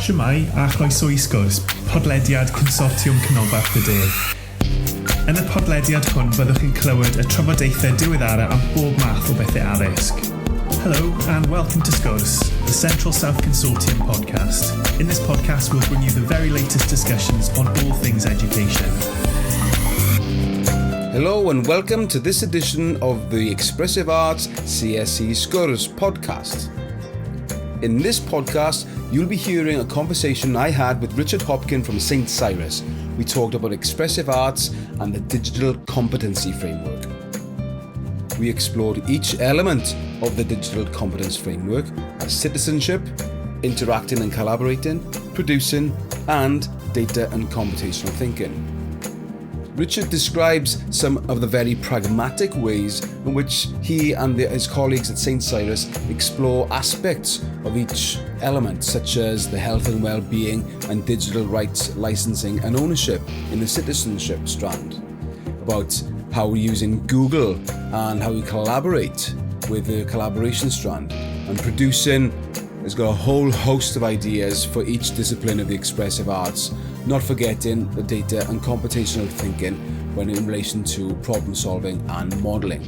Shwmai a chroeso I Sgwrs, podlediad Consortiwm Canolbarth y De. Yn y podlediad hwn byddwch chi'n clywed y trafodaethau diweddara am bob math o bethau addysg. Hello and welcome to Sgwrs, the Central South Consortium podcast. In this podcast we'll bring you the very latest discussions on all things education. Hello and welcome to this edition of the Expressive Arts CSC Sgwrs podcast. In this podcast, you'll be hearing a conversation I had with Richard Hopkin from St. Cyres. We talked about expressive arts and the digital competency framework. We explored each element of the digital competence framework as citizenship, interacting and collaborating, producing, and data and computational thinking. Richard describes some of the very pragmatic ways in which he and his colleagues at St. Cyres explore aspects of each element, such as the health and well-being and digital rights, licensing and ownership in the citizenship strand, about how we're using Google and how we collaborate with the collaboration strand, and producing has got a whole host of ideas for each discipline of the expressive arts, not forgetting the data and computational thinking when in relation to problem solving and modelling.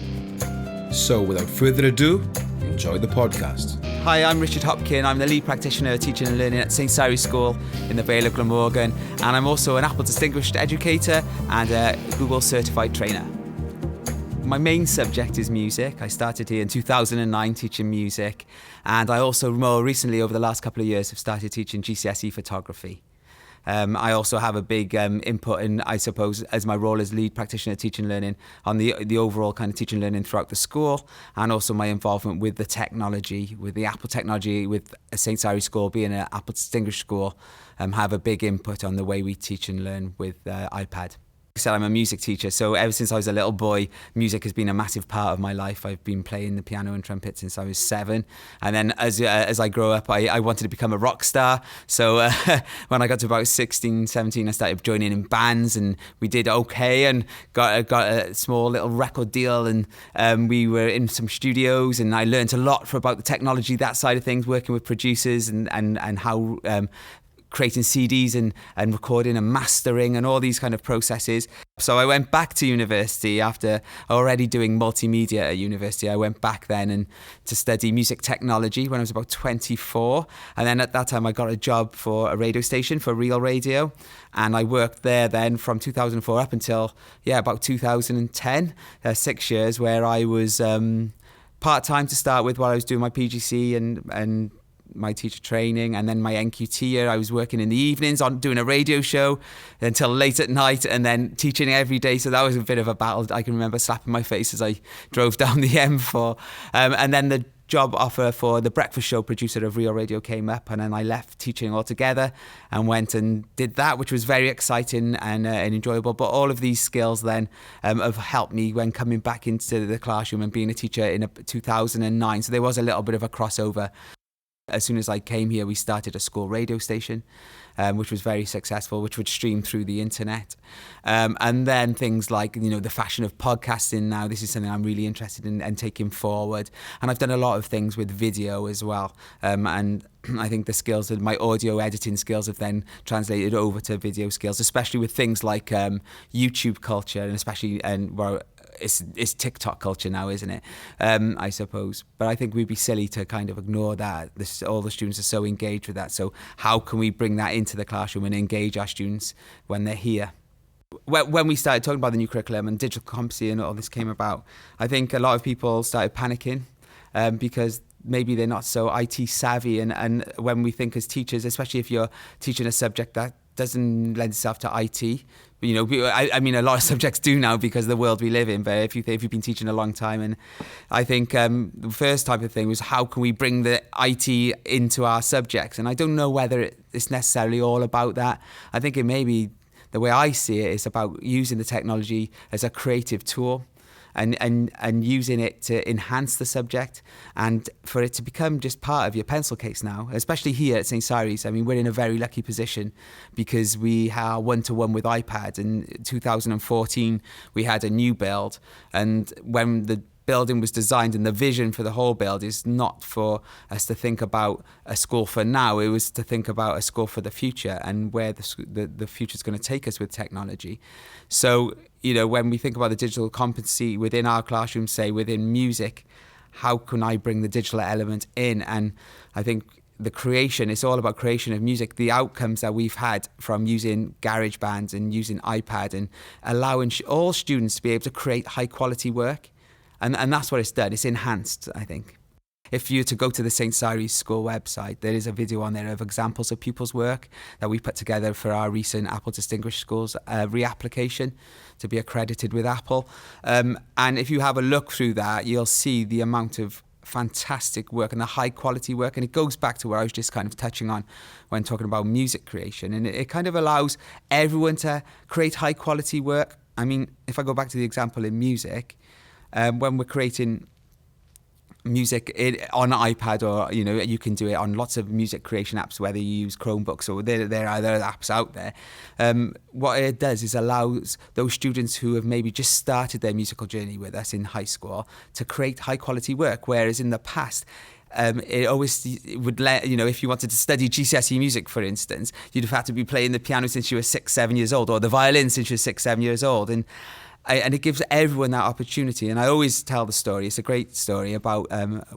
So without further ado, enjoy the podcast. Hi, I'm Richard Hopkin. I'm the lead practitioner of teaching and learning at St. Cyres School in the Vale of Glamorgan, and I'm also an Apple Distinguished Educator and a Google Certified Trainer. My main subject is music. I started here in 2009 teaching music, and I also more recently over the last couple of years have started teaching GCSE photography. I also have a big input in, I suppose, as my role as lead practitioner teaching and learning on the overall kind of teaching and learning throughout the school, and also my involvement with the technology, with the Apple technology, with St. Cyres School being an Apple Distinguished School, have a big input on the way we teach and learn with iPad. Like I said, I'm a music teacher, so ever since I was a little boy, music has been a massive part of my life. I've been playing the piano and trumpet since I was 7, and then as I grew up, I wanted to become a rock star. So when I got to about 16, 17, I started joining in bands, and we did okay, and got a small little record deal, and we were in some studios, and I learned a lot about the technology, that side of things, working with producers and how creating CDs and recording and mastering and all these kind of processes. So I went back to university after already doing multimedia at university. I went back then and to study music technology when I was about 24. And then at that time I got a job for a radio station, for Real Radio. And I worked there then from 2004 up until, about 2010, 6 years, where I was part-time to start with while I was doing my PGC and my teacher training, and then my NQT year I was working in the evenings on doing a radio show until late at night, and then teaching every day. So that was a bit of a battle. I can remember slapping my face as I drove down the M4, and then the job offer for the breakfast show producer of Real Radio came up, and then I left teaching altogether and went and did that, which was very exciting and enjoyable. But all of these skills then have helped me when coming back into the classroom and being a teacher in 2009. So there was a little bit of a crossover. As soon as I came here, we started a school radio station, which was very successful, which would stream through the internet. And then things like, the fashion of podcasting now, this is something I'm really interested in and taking forward. And I've done a lot of things with video as well. And I think the skills, my audio editing skills have then translated over to video skills, especially with things like YouTube culture, and especially, it's TikTok culture now, isn't it? I suppose. But I think we'd be silly to kind of ignore that. All the students are so engaged with that. So how can we bring that into the classroom and engage our students when they're here? When we started talking about the new curriculum and digital competency and all this came about, I think a lot of people started panicking because maybe they're not so IT savvy. And when we think as teachers, especially if you're teaching a subject that doesn't lend itself to IT, I mean, a lot of subjects do now because of the world we live in, but if you've been teaching a long time, and I think the first type of thing was how can we bring the IT into our subjects? And I don't know whether it's necessarily all about that. I think it may be, the way I see it, is about using the technology as a creative tool and using it to enhance the subject and for it to become just part of your pencil case now, especially here at St. Cyres. I mean, we're in a very lucky position because we are one-to-one with iPad. In 2014, we had a new build, and when the building was designed and the vision for the whole build is not for us to think about a school for now. It was to think about a school for the future and where the future is going to take us with technology. So, when we think about the digital competency within our classroom, say within music, how can I bring the digital element in? And I think it's all about creation of music. The outcomes that we've had from using GarageBand and using iPad and allowing all students to be able to create high quality work. And that's what it's done. It's enhanced, I think. If you were to go to the St. Cyres school website, there is a video on there of examples of pupils' work that we put together for our recent Apple Distinguished Schools reapplication to be accredited with Apple. And if you have a look through that, you'll see the amount of fantastic work and the high quality work. And it goes back to where I was just kind of touching on when talking about music creation. And it kind of allows everyone to create high quality work. I mean, if I go back to the example in music, when we're creating music on iPad, or you can do it on lots of music creation apps, whether you use Chromebooks or there are other apps out there. What it does is allows those students who have maybe just started their musical journey with us in high school to create high quality work, whereas in the past it would let, if you wanted to study GCSE music, for instance, you'd have had to be playing the piano since you were 6-7 years old, or the violin since you were 6-7 years old. And it gives everyone that opportunity. And I always tell the story. It's a great story about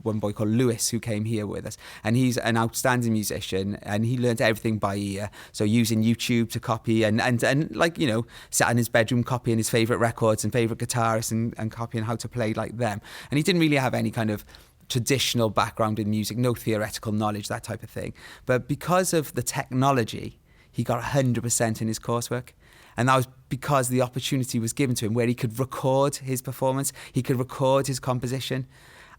one boy called Lewis who came here with us. And he's an outstanding musician, and he learned everything by ear. So using YouTube to copy and sat in his bedroom copying his favourite records and favourite guitarists and copying how to play like them. And he didn't really have any kind of traditional background in music, no theoretical knowledge, that type of thing. But because of the technology, he got 100% in his coursework. And that was because the opportunity was given to him where he could record his performance, he could record his composition.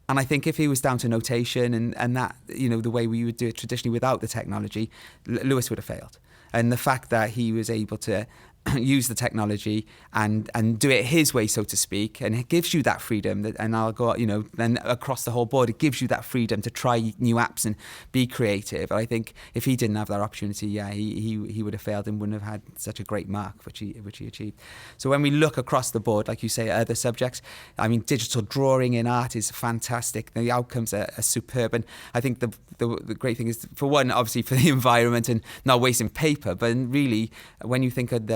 And I think if he was down to notation and that, the way we would do it traditionally without the technology, Lewis would have failed. And the fact that he was able to use the technology and do it his way, so to speak, and it gives you that freedom. And I'll go, then across the whole board, it gives you that freedom to try new apps and be creative. I think if he didn't have that opportunity, he would have failed and wouldn't have had such a great mark, which he achieved. So when we look across the board, like you say, at other subjects, I mean, digital drawing in art is fantastic. The outcomes are superb. And I think the great thing is, for one, obviously for the environment and not wasting paper, but really, when you think of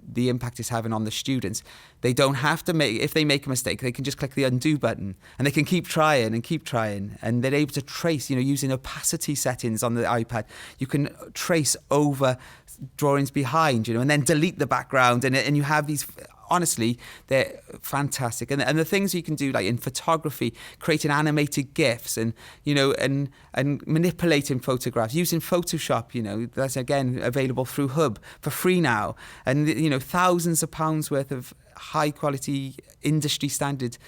the impact it's having on the students, they don't have to if they make a mistake, they can just click the undo button and they can keep trying, and they're able to trace, using opacity settings on the iPad, you can trace over drawings behind, and then delete the background, and you have these, honestly, they're fantastic. And the things you can do, like in photography, creating animated GIFs and manipulating photographs, using Photoshop, that's again available through Hub for free now. And, thousands of pounds worth of high quality industry standard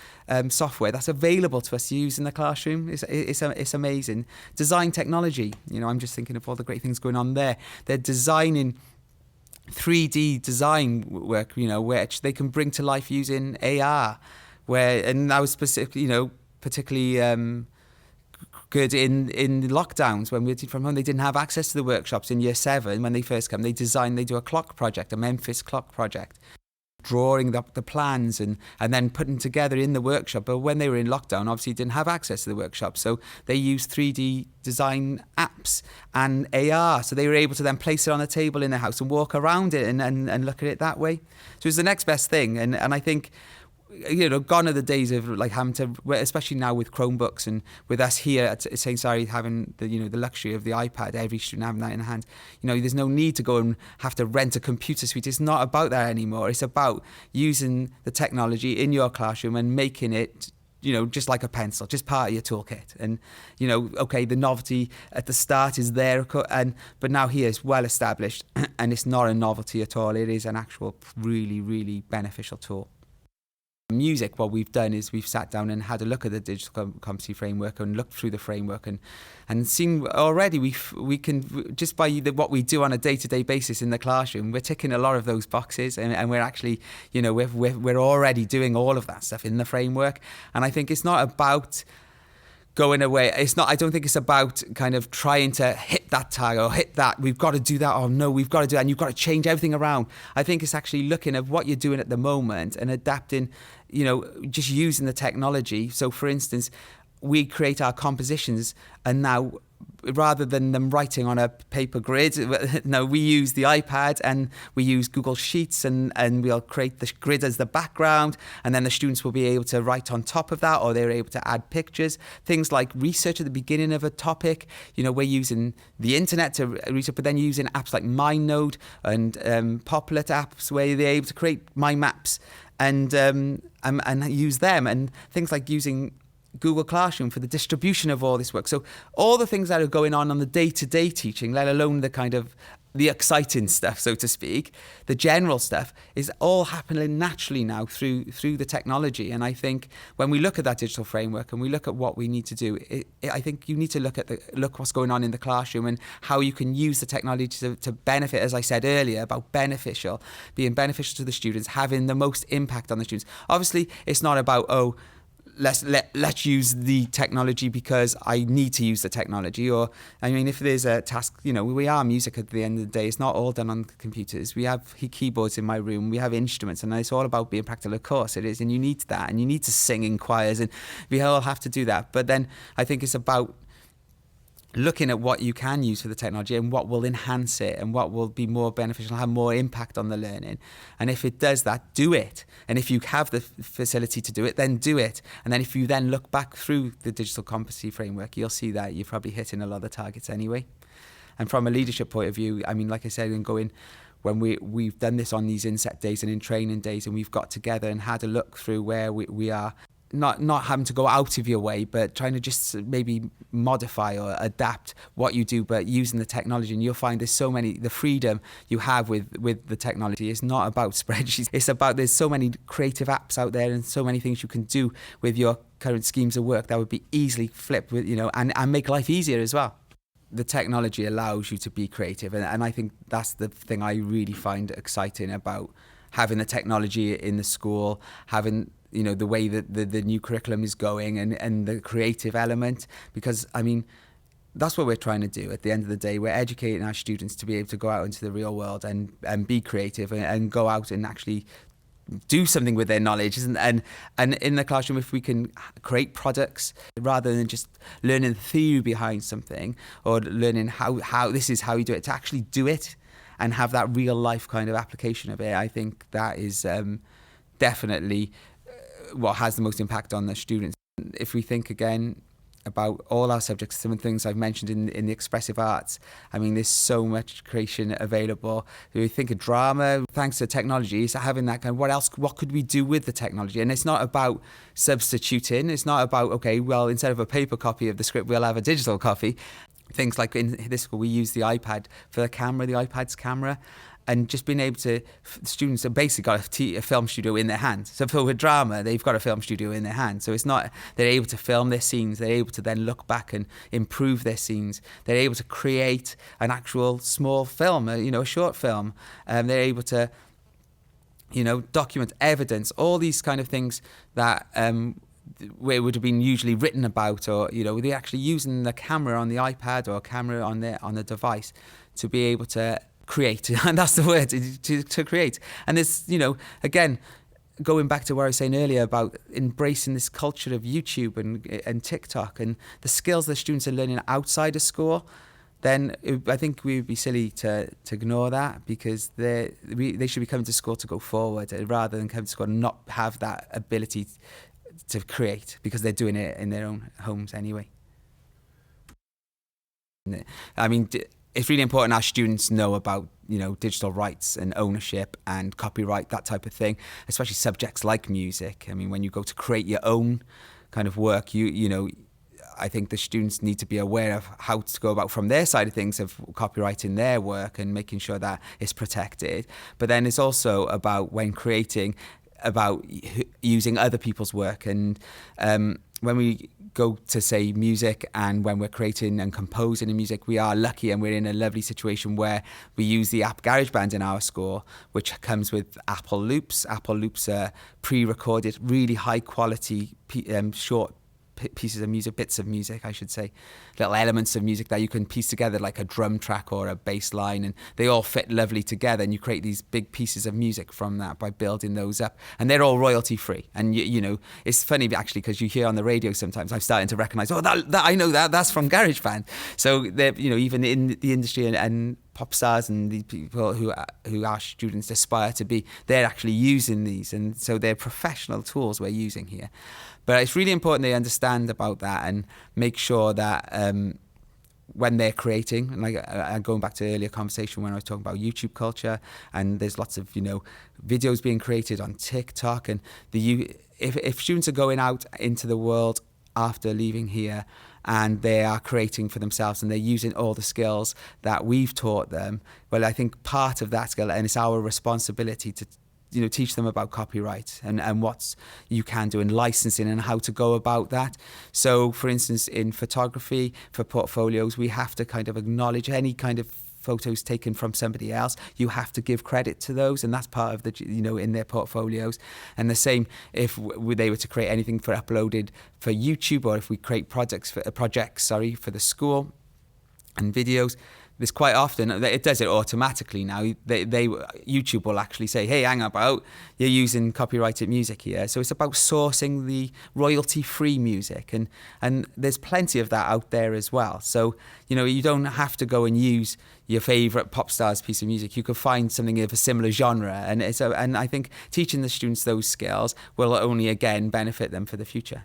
software that's available to us to use in the classroom. It's amazing. Design technology, I'm just thinking of all the great things going on there. They're designing 3D design work, which they can bring to life using AR, and that was specifically, particularly good in lockdowns when we did from home. They didn't have access to the workshops in year 7 when they first come. They do a clock project, a Memphis clock project, drawing the plans and then putting together in the workshop. But when they were in lockdown, obviously didn't have access to the workshop, so they used 3D design apps and AR, so they were able to then place it on a table in their house and walk around it and look at it that way. So it's the next best thing, and I think, gone are the days of like having to, especially now with Chromebooks and with us here at St. Cyres having the luxury of the iPad, every student having that in hand. There's no need to go and have to rent a computer suite. It's not about that anymore. It's about using the technology in your classroom and making it, just like a pencil, just part of your toolkit. And, okay, the novelty at the start is there, but now here it's well established and it's not a novelty at all. It is an actual really, really beneficial tool. Music, what we've done is we've sat down and had a look at the digital competency framework and looked through the framework and seen already we can, just by what we do on a day-to-day basis in the classroom, we're ticking a lot of those boxes, and we're actually, we're already doing all of that stuff in the framework. And I think it's not about going away. It's not, I don't think it's about kind of trying to hit that tag or hit that, we've got to do that, or no, we've got to do that, and you've got to change everything around. I think it's actually looking at what you're doing at the moment and adapting, just using the technology. So for instance, we create our compositions, and now rather than them writing on a paper grid, no, we use the iPad and we use Google Sheets, and we'll create the grid as the background, and then the students will be able to write on top of that, or they're able to add pictures. Things like research at the beginning of a topic, we're using the internet to research, but then using apps like MindNode and Poplet apps where they're able to create mind maps and use them, and things like using Google Classroom for the distribution of all this work. So all the things that are going on the day-to-day teaching, let alone the kind of the exciting stuff, so to speak, the general stuff, is all happening naturally now through the technology. And I think when we look at that digital framework and we look at what we need to do, I think you need to look what's going on in the classroom and how you can use the technology to benefit, as I said earlier, about being beneficial to the students, having the most impact on the students. Obviously, it's not about, let's use the technology because I need to use the technology. Or, if there's a task, we are music at the end of the day. It's not all done on computers. We have keyboards in my room. We have instruments, and it's all about being practical. Of course it is, and you need that, and you need to sing in choirs, and we all have to do that. But then I think it's about looking at what you can use for the technology and what will enhance it and what will be more beneficial, have more impact on the learning. And if it does that, do it. And if you have the facility to do it, then do it. And then if you then look back through the digital competency framework, you'll see that you're probably hitting a lot of the targets anyway. And from a leadership point of view, like I said, when we've done this on these inset days and in training days, and we've got together and had a look through where we are, not having to go out of your way, but trying to just maybe modify or adapt what you do, but using the technology. And you'll find the freedom you have with the technology is not about spreadsheets. It's about, there's so many creative apps out there and so many things you can do with your current schemes of work that would be easily flipped with, and make life easier as well. The technology allows you to be creative, and I think that's the thing I really find exciting about having the technology in the school, having the way that the new curriculum is going, and the creative element, because that's what we're trying to do. At the end of the day, we're educating our students to be able to go out into the real world and be creative and go out and actually do something with their knowledge. And in the classroom, if we can create products rather than just learning the theory behind something or learning how this is how you do it, to actually do it and have that real life kind of application of it, I think that is definitely what has the most impact on the students. If we think again about all our subjects, some of the things I've mentioned in the expressive arts, there's so much creation available. If we think of drama, thanks to technology, is having that kind of what could we do with the technology? And it's not about substituting. It's not about, instead of a paper copy of the script, we'll have a digital copy. Things like in this school, we use the iPad for the camera, the iPad's camera, and just being able to, students have basically got a film studio in their hand. So for drama, they've got a film studio in their hand. So it's not, they're able to film their scenes, they're able to then look back and improve their scenes. They're able to create an actual small film, a short film. They're able to, document evidence, all these kind of things that where it would have been usually written about, or they're actually using the camera on the iPad or a camera on the device to be able to create. And that's the word, to create. And there's, again, going back to what I was saying earlier about embracing this culture of YouTube and TikTok and the skills that students are learning outside of school, then I think we would be silly to ignore that, because they should be coming to school to go forward rather than coming to school and not have that ability to create, because they're doing it in their own homes anyway. It's really important our students know about, digital rights and ownership and copyright, that type of thing, especially subjects like music. When you go to create your own kind of work, I think the students need to be aware of how to go about, from their side of things, of copyrighting their work and making sure that it's protected. But then it's also about, when creating, about using other people's work. And when we go to, say, music, and when we're creating and composing in music, we are lucky and we're in a lovely situation where we use the app GarageBand in our school, which comes with Apple Loops. Apple Loops are pre-recorded, really high quality short pieces of music, bits of music, I should say, little elements of music that you can piece together like a drum track or a bass line, and they all fit lovely together, and you create these big pieces of music from that by building those up, and they're all royalty free. And you know, it's funny actually, because you hear on the radio sometimes, I'm starting to recognize, oh, that I know that's from GarageBand. So they're, you know, even in the industry and pop stars and the people who our students aspire to be, they're actually using these, and so they're professional tools we're using here. But it's really important they understand about that and make sure that when they're creating, and like going back to the earlier conversation when I was talking about YouTube culture, and there's lots of, you know, videos being created on TikTok, and if students are going out into the world after leaving here and they are creating for themselves and they're using all the skills that we've taught them, well, I think part of that skill, and it's our responsibility to, you know, teach them about copyright and what you can do in licensing and how to go about that. So, for instance, in photography, for portfolios, we have to kind of acknowledge any kind of photos taken from somebody else. You have to give credit to those, and that's part of the, you know, in their portfolios. And the same if they were to create anything for uploaded for YouTube, or if we create projects for the school and videos. There's quite often, it does it automatically now. YouTube will actually say, hey, hang about, you're using copyrighted music here. So it's about sourcing the royalty-free music. And there's plenty of that out there as well. So, you know, you don't have to go and use your favourite pop star's piece of music. You could find something of a similar genre. And I think teaching the students those skills will only, again, benefit them for the future.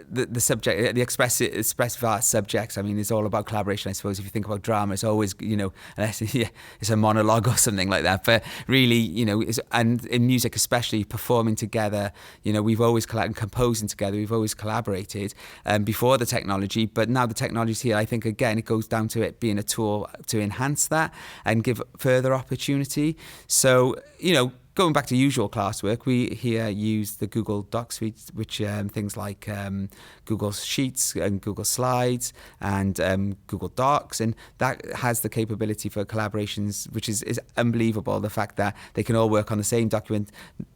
The subject, the expressive arts subjects, I mean, it's all about collaboration, I suppose. If you think about drama, it's always, you know, unless it's a monologue or something like that. But really, you know, and in music especially, performing together, you know, we've always composing together, we've always collaborated before the technology. But now the technology's here, I think, again, it goes down to it being a tool to enhance that and give further opportunity. So, you know, going back to usual classwork, we here use the Google Docs suite, which things like Google Sheets and Google Slides and Google Docs, and that has the capability for collaborations, which is unbelievable. The fact that they can all work on the same document.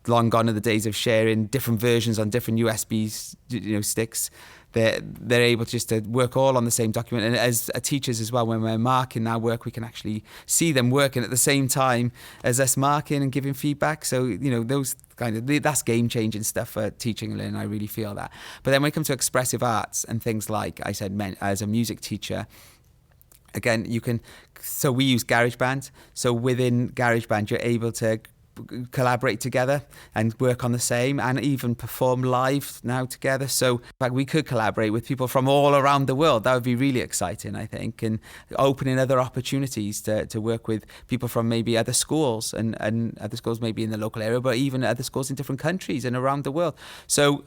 Long gone are the days of sharing different versions on different USB, you know, sticks. They're able just to work all on the same document. And as teachers as well, when we're marking our work, we can actually see them working at the same time as us marking and giving feedback. So, you know, those that's game-changing stuff for teaching and learning. I really feel that. But then when it comes to expressive arts and things like I said, as a music teacher, again, so we use GarageBand. So within GarageBand, you're able to collaborate together and work on the same, and even perform live now together. So in fact, we could collaborate with people from all around the world. That would be really exciting, I think, and opening other opportunities to work with people from maybe other schools and other schools maybe in the local area, but even other schools in different countries and around the world. So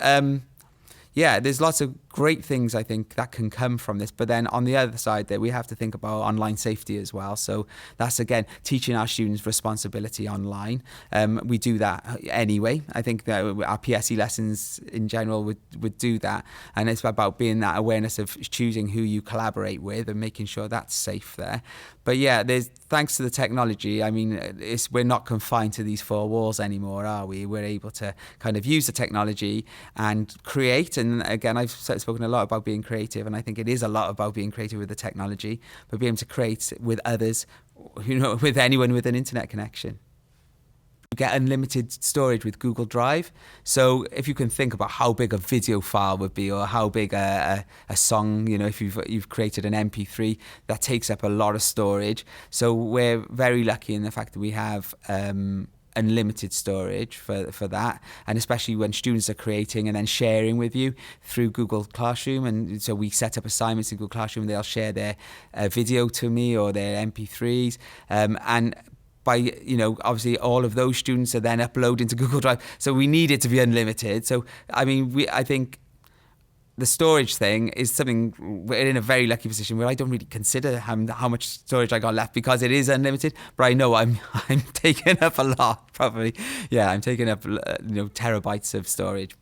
yeah, there's lots of great things, I think, that can come from this. But then on the other side, that we have to think about online safety as well. So that's, again, teaching our students responsibility online. We do that anyway. I think that our PSE lessons in general would do that. And it's about being that awareness of choosing who you collaborate with and making sure that's safe there. But yeah, thanks to the technology, I mean, we're not confined to these four walls anymore, are we? We're able to kind of use the technology and create. And again, I've spoken a lot about being creative, and I think it is a lot about being creative with the technology, but being able to create with others, you know, with anyone with an internet connection. You get unlimited storage with Google Drive. So if you can think about how big a video file would be, or how big a song, you know, if you've created an MP3, that takes up a lot of storage. So we're very lucky in the fact that we have unlimited storage for that, and especially when students are creating and then sharing with you through Google Classroom. And so we set up assignments in Google Classroom. They'll share their video to me or their MP3s, and by, you know, obviously all of those students are then uploading to Google Drive. So we need it to be unlimited. So, I mean, I think the storage thing is something, we're in a very lucky position where I don't really consider how much storage I got left, because it is unlimited. But I know I'm taking up a lot, probably. Yeah, I'm taking up, you know, terabytes of storage.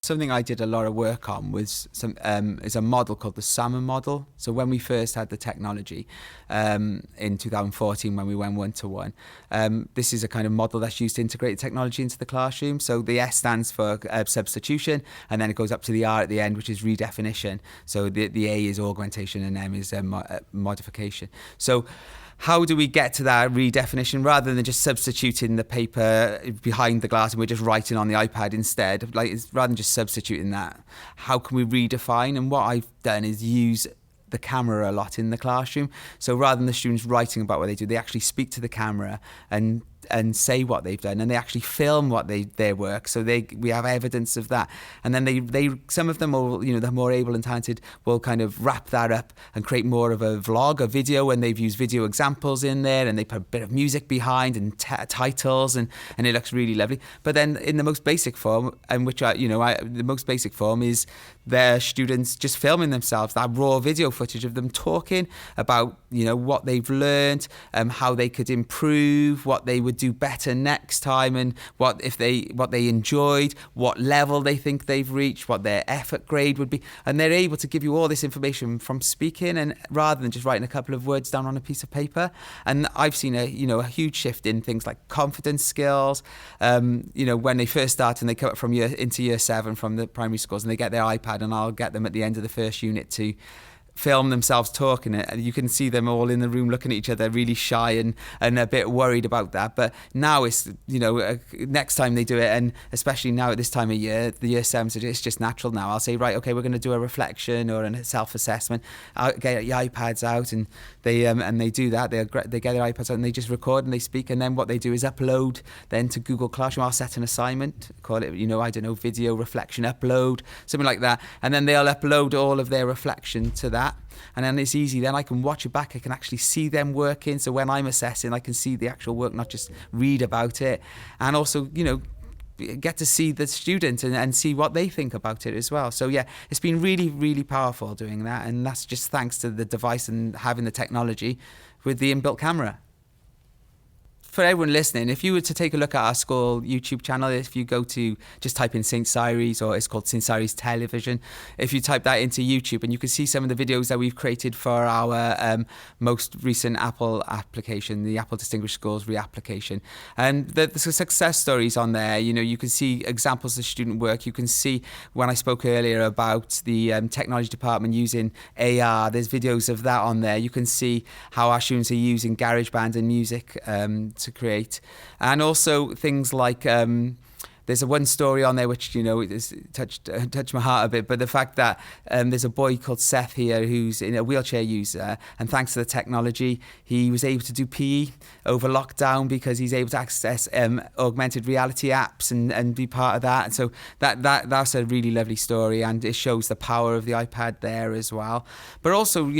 Something I did a lot of work on was is a model called the salmon model. So when we first had the technology in 2014, when we went one-to-one, this is a kind of model that's used to integrate technology into the classroom. So the S stands for substitution, and then it goes up to the R at the end, which is redefinition. So the A is augmentation and M is modification. So how do we get to that redefinition rather than just substituting the paper behind the glass and we're just writing on the iPad instead? Rather than just substituting that, how can we redefine? And what I've done is use the camera a lot in the classroom. So rather than the students writing about what they do, they actually speak to the camera and say what they've done, and they actually film their work, so we have evidence of that. And then they some of them will, they're more able and talented, will kind of wrap that up and create more of a vlog, a video, and they've used video examples in there, and they put a bit of music behind and titles, and it looks really lovely. But then in the most basic form, and which the most basic form is their students just filming themselves, that raw video footage of them talking about what they've learned, how they could improve, what they would do better next time, and what they enjoyed, what level they think they've reached, what their effort grade would be. And they're able to give you all this information from speaking, and rather than just writing a couple of words down on a piece of paper. And I've seen a huge shift in things like confidence skills. When they first start and they come up into year 7 from the primary schools, and they get their iPad, and I'll get them at the end of the first unit to film themselves talking it. You can see them all in the room looking at each other, really shy and a bit worried about that. But now it's, next time they do it, and especially now at this time of year, the year 7s, it's just natural now. I'll say, right, okay, we're going to do a reflection or a self-assessment. I'll get your iPads out, and they do that. They get their iPads out and they just record and they speak. And then what they do is upload then to Google Classroom. I'll set an assignment, call it, video reflection upload, something like that. And then they'll upload all of their reflection to that. And then it's easy. Then I can watch it back. I can actually see them working. So when I'm assessing, I can see the actual work, not just read about it. And also, get to see the student and see what they think about it as well. So yeah, it's been really, really powerful doing that. And that's just thanks to the device and having the technology with the inbuilt camera. For everyone listening, if you were to take a look at our school YouTube channel, if you go to just type in St. Cyres, or it's called St. Cyres Television, if you type that into YouTube, and you can see some of the videos that we've created for our most recent Apple application, the Apple Distinguished Schools reapplication. And the success stories on there, you can see examples of student work. You can see when I spoke earlier about the technology department using AR, there's videos of that on there. You can see how our students are using GarageBand and music to create, and also things like there's one story on there which is touched my heart a bit, but the fact that there's a boy called Seth here who's a wheelchair user, and thanks to the technology he was able to do PE over lockdown because he's able to access augmented reality apps and be part of that. And so that's a really lovely story, and it shows the power of the iPad there as well. But also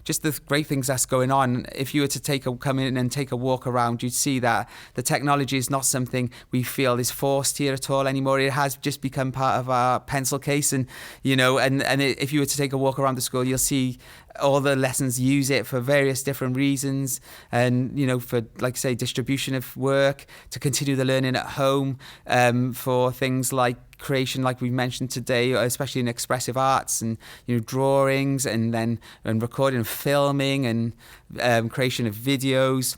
just the great things that's going on. If you were to come in and take a walk around, you'd see that the technology is not something we feel is forced here at all anymore. It has just become part of our pencil case, and if you were to take a walk around the school, you'll see all the lessons use it for various different reasons, and for, like say, distribution of work, to continue the learning at home, for things like creation, like we mentioned today, especially in expressive arts and drawings, and recording and filming, and creation of videos,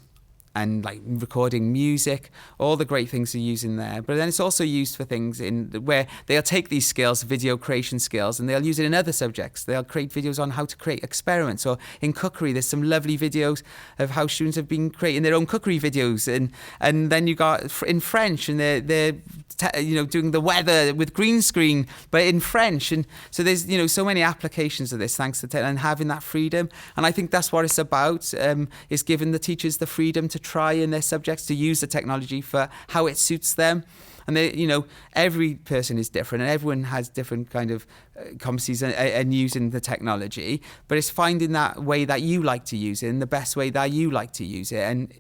and like recording music, all the great things are used in there. But then it's also used for things where they'll take these skills, video creation skills, and they'll use it in other subjects. They'll create videos on how to create experiments, or in cookery, there's some lovely videos of how students have been creating their own cookery videos. And then you got in French, and they're doing the weather with green screen, but in French. And so there's so many applications of this thanks to tech, and having that freedom. And I think that's what it's about, is giving the teachers the freedom to try in their subjects, to use the technology for how it suits them. And every person is different, and everyone has different kind of competencies and using the technology. But it's finding that way that you like to use it, and the best way that you like to use it. And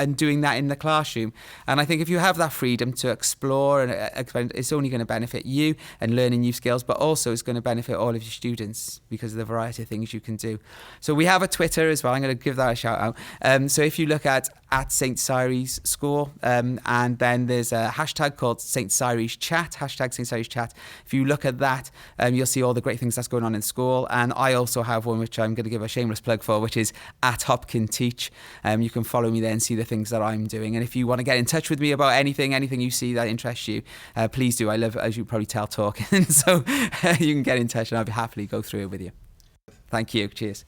and doing that in the classroom. And I think if you have that freedom to explore and experiment, it's only going to benefit you and learning new skills, but also it's going to benefit all of your students because of the variety of things you can do. So we have a Twitter as well. I'm going to give that a shout out. So if you look at St. Cyres School, and then there's a hashtag called St. Cyres Chat, hashtag St. Cyres Chat. If you look at that, you'll see all the great things that's going on in school. And I also have one which I'm going to give a shameless plug for, which is at Hopkin Teach. You can follow me there and see the things that I'm doing. And if you want to get in touch with me about anything you see that interests you, please do. I love, as you probably tell, talking. So you can get in touch and I'll happily go through it with you. Thank you. Cheers.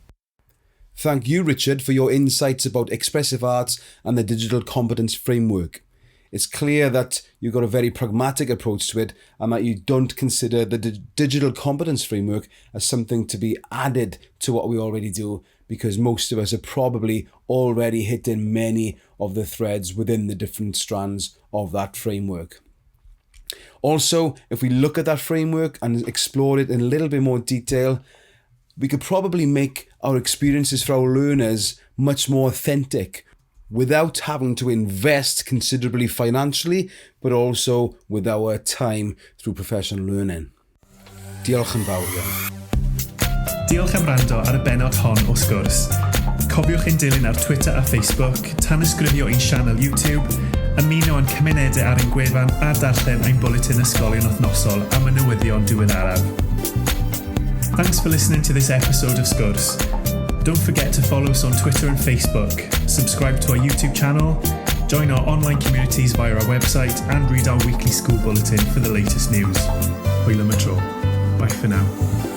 Thank you, Richard, for your insights about expressive arts and the digital competence framework. It's clear that you've got a very pragmatic approach to it and that you don't consider the digital competence framework as something to be added to what we already do, because most of us are probably already hitting many of the threads within the different strands of that framework. Also, if we look at that framework and explore it in a little bit more detail, we could probably make our experiences for our learners much more authentic without having to invest considerably financially, but also with our time through professional learning. Diolch yn fawr iawn. Diolch am wrando ar y bennod hon o Sgwrs. Cofiwch ein dilyn ar Twitter a Facebook, tanysgrifio ein sianel YouTube, ymuno yn cymunedau ar ein gwefan a darllen ein bwletin ysgolion wythnosol am y newyddion diweddaraf. Thanks for listening to this episode of Sgwrs. Don't forget to follow us on Twitter and Facebook, subscribe to our YouTube channel, join our online communities via our website, and read our weekly school bulletin for the latest news. Hwyl am y tro. Bye for now.